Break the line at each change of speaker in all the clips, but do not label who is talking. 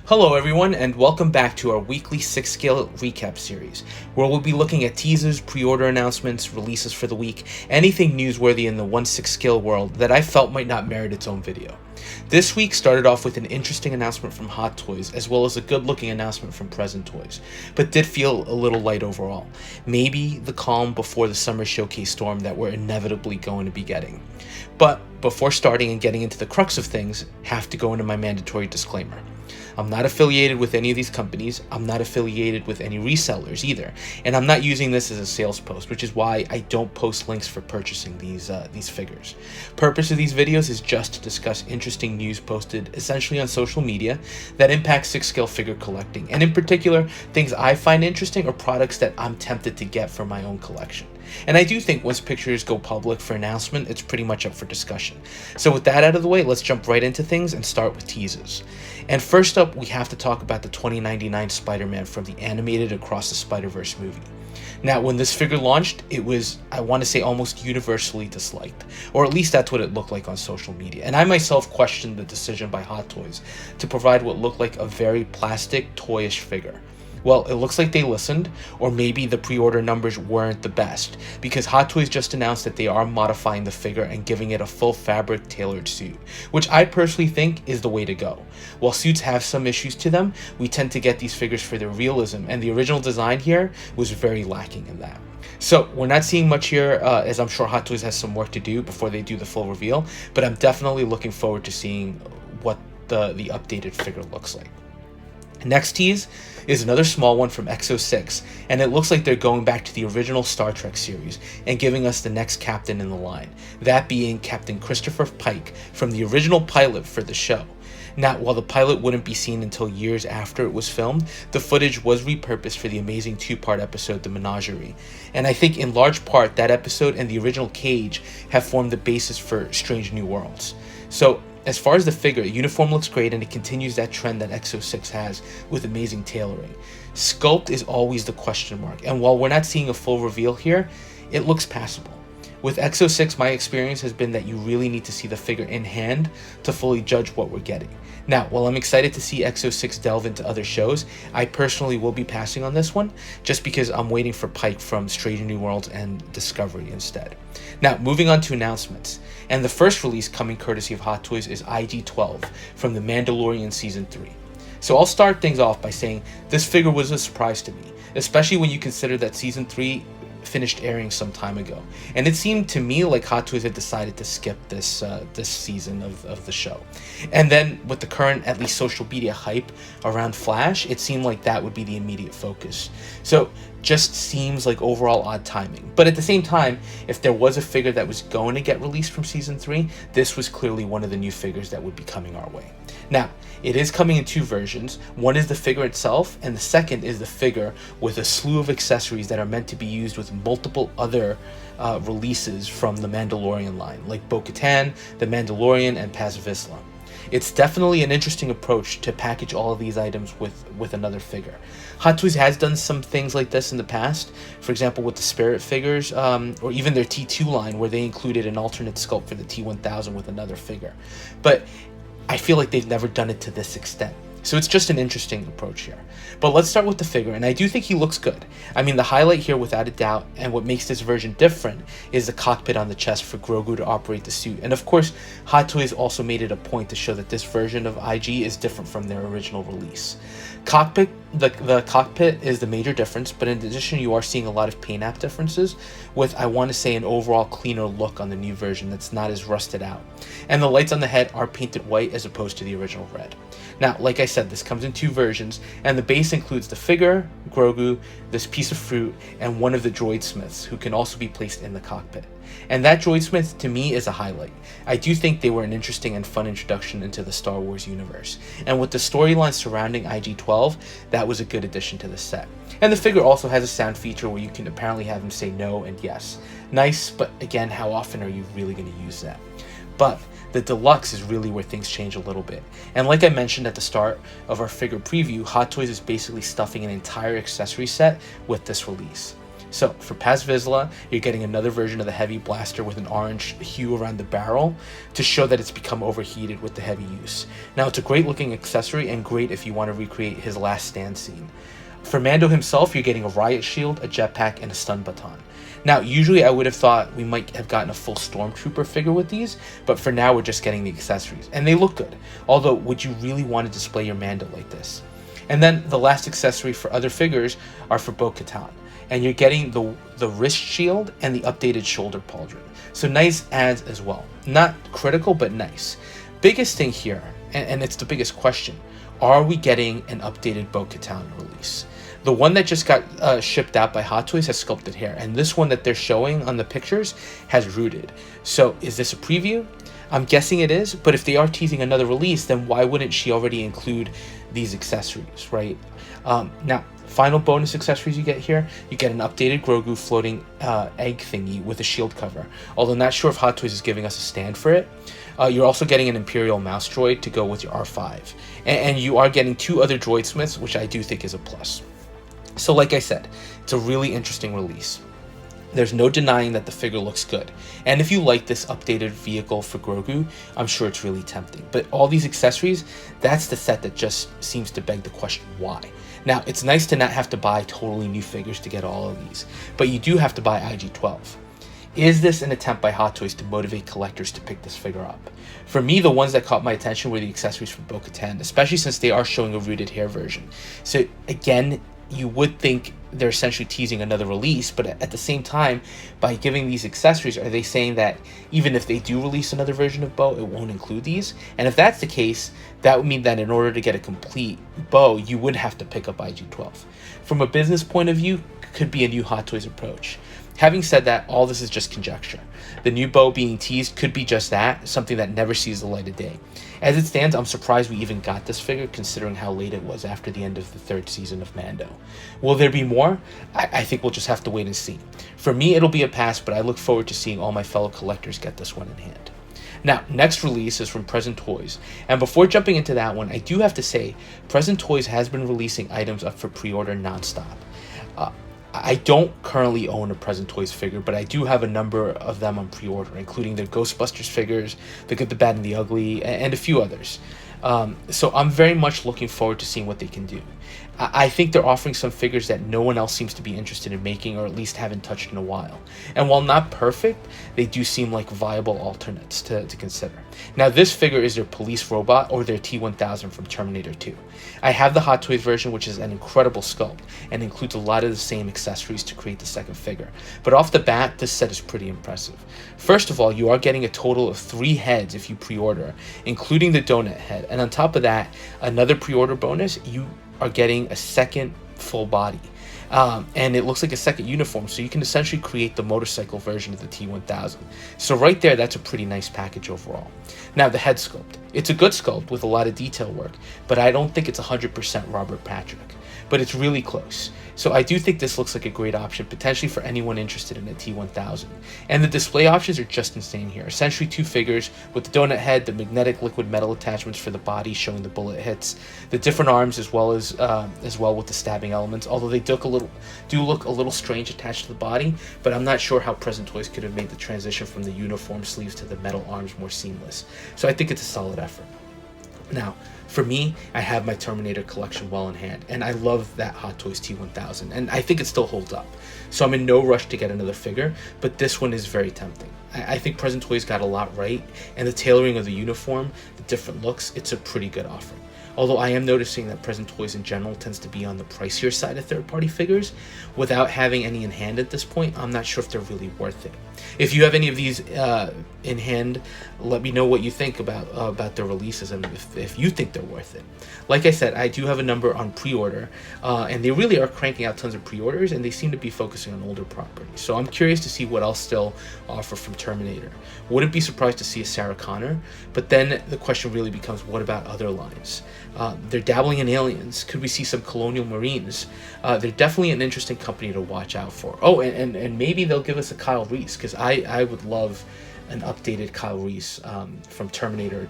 Hello everyone, and welcome back to our weekly 6-scale recap series, where we'll be looking at teasers, pre-order announcements, releases for the week, anything newsworthy in the 1/6 scale world that I felt might not merit its own video. This week started off with an interesting announcement from Hot Toys, as well as a good-looking announcement from Present Toys, but did feel a little light overall. Maybe the calm before the summer showcase storm that we're inevitably going to be getting. But before starting and getting into the crux of things, have to go into my mandatory disclaimer. I'm not affiliated with any of these companies, I'm not affiliated with any resellers either, and I'm not using this as a sales post, which is why I don't post links for purchasing these figures. Purpose of these videos is just to discuss interesting news posted essentially on social media that impact 6-scale figure collecting, and in particular, things I find interesting or products that I'm tempted to get for my own collection. And I do think once pictures go public for announcement, it's pretty much up for discussion. So with that out of the way, let's jump right into things and start with teases. And first up, we have to talk about the 2099 Spider-Man from the animated Across the Spiderverse movie. Now, when this figure launched, it was, I want to say, almost universally disliked, or at least that's what it looked like on social media. And I myself questioned the decision by Hot Toys to provide what looked like a very plastic, toyish figure. Well, it looks like they listened, or maybe the pre-order numbers weren't the best, because Hot Toys just announced that they are modifying the figure and giving it a full fabric tailored suit, which I personally think is the way to go. While suits have some issues to them, we tend to get these figures for their realism, and the original design here was very lacking in that. So we're not seeing much here, as I'm sure Hot Toys has some work to do before they do the full reveal, but I'm definitely looking forward to seeing what the updated figure looks like. Next tease is another small one from X06, and it looks like they're going back to the original Star Trek series and giving us the next captain in the line, that being Captain Christopher Pike from the original pilot for the show. Now, while the pilot wouldn't be seen until years after it was filmed, the footage was repurposed for the amazing 2-part episode, The Menagerie. And I think in large part, that episode and the original Cage have formed the basis for Strange New Worlds. So, as far as the figure, uniform looks great, and it continues that trend that X06 has with amazing tailoring. Sculpt is always the question mark, and while we're not seeing a full reveal here, it looks passable. With X06, my experience has been that you really need to see the figure in hand to fully judge what we're getting. Now, while I'm excited to see X06 delve into other shows, I personally will be passing on this one, just because I'm waiting for Pike from Strange New Worlds and Discovery instead. Now, moving on to announcements, and the first release coming courtesy of Hot Toys is IG-12 from the Mandalorian Season 3. So I'll start things off by saying this figure was a surprise to me, especially when you consider that Season 3 finished airing some time ago, and it seemed to me like Hot Toys had decided to skip this season of the show. And then with the current, at least social media hype around Flash, it seemed like that would be the immediate focus. So just seems like overall odd timing. But at the same time, if there was a figure that was going to get released from Season 3, this was clearly one of the new figures that would be coming our way. Now, it is coming in 2 versions. One is the figure itself, and the second is the figure with a slew of accessories that are meant to be used with multiple other releases from the Mandalorian line, like Bo-Katan, the Mandalorian, and Paz Vizsla. It's definitely an interesting approach to package all of these items with another figure. Hot Toys has done some things like this in the past, for example with the Spirit figures, or even their T2 line, where they included an alternate sculpt for the T1000 with another figure. But I feel like they've never done it to this extent. So it's just an interesting approach here. But let's start with the figure, and I do think he looks good. I mean, the highlight here without a doubt, and what makes this version different, is the cockpit on the chest for Grogu to operate the suit. And of course, Hot Toys also made it a point to show that this version of IG is different from their original release. The cockpit is the major difference, but in addition, you are seeing a lot of paint app differences with, I want to say, an overall cleaner look on the new version that's not as rusted out. And the lights on the head are painted white as opposed to the original red. Now, like I said, this comes in 2 versions, and the base includes the figure, Grogu, this piece of fruit, and one of the droid smiths, who can also be placed in the cockpit. And that droid smith, to me, is a highlight. I do think they were an interesting and fun introduction into the Star Wars universe. And with the storyline surrounding IG-12, that was a good addition to the set. And the figure also has a sound feature where you can apparently have him say no and yes. Nice, but again, how often are you really going to use that? But the deluxe is really where things change a little bit. And like I mentioned at the start of our figure preview, Hot Toys is basically stuffing an entire accessory set with this release. So for Paz Vizsla, you're getting another version of the heavy blaster with an orange hue around the barrel to show that it's become overheated with the heavy use. Now, it's a great looking accessory and great if you want to recreate his last stand scene. For Mando himself, you're getting a riot shield, a jetpack, and a stun baton. Now, usually I would have thought we might have gotten a full Stormtrooper figure with these, but for now we're just getting the accessories, and they look good. Although, would you really want to display your Mando like this? And then the last accessory for other figures are for Bo-Katan, and you're getting the wrist shield and the updated shoulder pauldron. So nice adds as well. Not critical, but nice. Biggest thing here, and it's the biggest question, are we getting an updated Bo-Katan release? The one that just got shipped out by Hot Toys has sculpted hair, and this one that they're showing on the pictures has rooted. So is this a preview? I'm guessing it is, but if they are teasing another release, then why wouldn't she already include these accessories, right? Now, final bonus accessories you get here, you get an updated Grogu floating egg thingy with a shield cover, although not sure if Hot Toys is giving us a stand for it. You're also getting an Imperial mouse droid to go with your R5, and you are getting 2 other droid smiths, which I do think is a plus. So like I said, it's a really interesting release. There's no denying that the figure looks good, and if you like this updated vehicle for Grogu, I'm sure it's really tempting. But all these accessories, that's the set that just seems to beg the question why. Now, it's nice to not have to buy totally new figures to get all of these, but you do have to buy IG-12. Is this an attempt by Hot Toys to motivate collectors to pick this figure up? For me, the ones that caught my attention were the accessories for Bo-Katan, especially since they are showing a rooted hair version. So again, you would think they're essentially teasing another release, but at the same time, by giving these accessories, are they saying that even if they do release another version of Bo, it won't include these? And if that's the case, that would mean that in order to get a complete Bo, you would have to pick up IG-12. From a business point of view, could be a new Hot Toys approach. Having said that, all this is just conjecture. The new Bo being teased could be just that, something that never sees the light of day. As it stands, I'm surprised we even got this figure, considering how late it was after the end of the 3rd season of Mando. Will there be more? I think we'll just have to wait and see. For me, it'll be a pass, but I look forward to seeing all my fellow collectors get this one in hand. Now, next release is from Present Toys, and before jumping into that one, I do have to say, Present Toys has been releasing items up for pre-order nonstop. I don't currently own a Present Toys figure, but I do have a number of them on pre-order, including their Ghostbusters figures, The Good, the Bad, and the Ugly, and a few others. So I'm very much looking forward to seeing what they can do. I think they're offering some figures that no one else seems to be interested in making, or at least haven't touched in a while. And while not perfect, they do seem like viable alternates to consider. Now, this figure is their police robot, or their T-1000 from Terminator 2. I have the Hot Toys version, which is an incredible sculpt, and includes a lot of the same accessories to create the second figure. But off the bat, this set is pretty impressive. First of all, you are getting a total of 3 heads if you pre-order, including the donut head. And on top of that, another pre-order bonus, you are getting a second full body. And it looks like a second uniform, so you can essentially create the motorcycle version of the T-1000. So right there, that's a pretty nice package overall. Now, the head sculpt. It's a good sculpt with a lot of detail work, but I don't think it's 100% Robert Patrick. But it's really close. So I do think this looks like a great option, potentially for anyone interested in a T-1000. And the display options are just insane here. Essentially 2 figures with the donut head, the magnetic liquid metal attachments for the body showing the bullet hits, the different arms as well with the stabbing elements, although they do look a little strange attached to the body, but I'm not sure how Present Toys could have made the transition from the uniform sleeves to the metal arms more seamless. So I think it's a solid effort. Now, for me, I have my Terminator collection well in hand, and I love that Hot Toys T-1000, and I think it still holds up. So I'm in no rush to get another figure, but this one is very tempting. I think Present Toys got a lot right, and the tailoring of the uniform, the different looks, it's a pretty good offering. Although I am noticing that Present Toys in general tends to be on the pricier side of third-party figures. Without having any in hand at this point, I'm not sure if they're really worth it. If you have any of these in hand, let me know what you think about their releases and if you think they're worth it. Like I said, I do have a number on pre-order, and they really are cranking out tons of pre-orders, and they seem to be focusing on older properties. So I'm curious to see what else still offer from Terminator. Wouldn't be surprised to see a Sarah Connor, but then the question really becomes, what about other lines? They're dabbling in aliens. Could we see some Colonial Marines? They're definitely an interesting company to watch out for. Oh, and maybe they'll give us a Kyle Reese, because I would love an updated Kyle Reese from Terminator,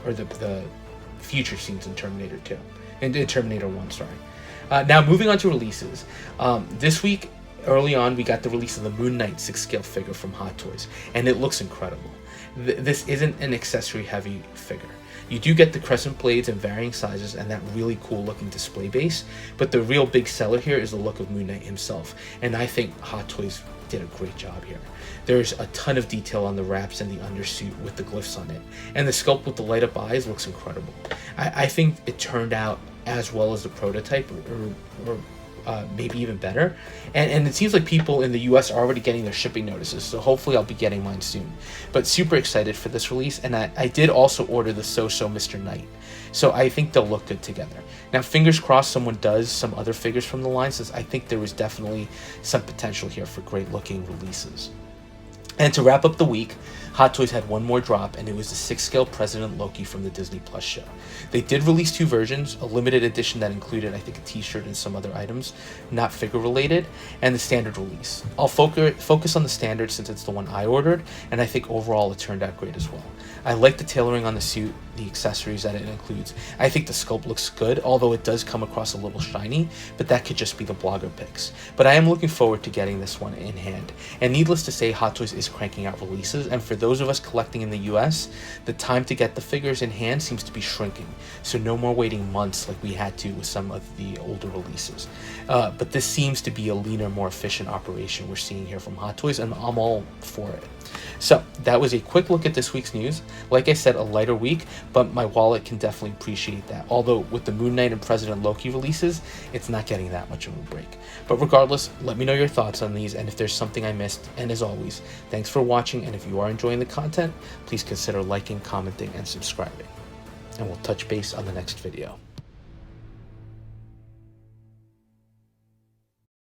or the future scenes in Terminator 2, and in Terminator 1, sorry. Now, moving on to releases. This week, early on, we got the release of the Moonknight 6-scale figure from Hot Toys, and it looks incredible. This isn't an accessory-heavy figure. You do get the crescent blades in varying sizes and that really cool looking display base, but the real big seller here is the look of Moonknight himself, and I think Hot Toys did a great job here. There's a ton of detail on the wraps and the undersuit with the glyphs on it, and the sculpt with the light up eyes looks incredible. I think it turned out as well as the prototype, or maybe even better, and it seems like people in the US are already getting their shipping notices, so hopefully I'll be getting mine soon. But super excited for this release, and I did also order the So-So Mr. Knight, so I think they'll look good together. Now fingers crossed someone does some other figures from the line, since I think there was definitely some potential here for great looking releases. And to wrap up the week, Hot Toys had one more drop, and it was the 6-scale President Loki from the Disney Plus show. They did release 2 versions, a limited edition that included, I think, a t-shirt and some other items, not figure related, and the standard release. I'll focus on the standard since it's the one I ordered, and I think overall it turned out great as well. I like the tailoring on the suit, the accessories that it includes. I think the sculpt looks good, although it does come across a little shiny, but that could just be the blogger picks. But I am looking forward to getting this one in hand. And needless to say, Hot Toys is cranking out releases, and for those of us collecting in the US, the time to get the figures in hand seems to be shrinking, so no more waiting months like we had to with some of the older releases. But this seems to be a leaner, more efficient operation we're seeing here from Hot Toys, and I'm all for it. So that was a quick look at this week's news. Like I said, a lighter week, but my wallet can definitely appreciate that. Although with the Moonknight and President Loki releases, it's not getting that much of a break. But regardless, let me know your thoughts on these and if there's something I missed. And as always, thanks for watching, and if you are enjoying the content, please consider liking, commenting, and subscribing. And we'll touch base on the next video.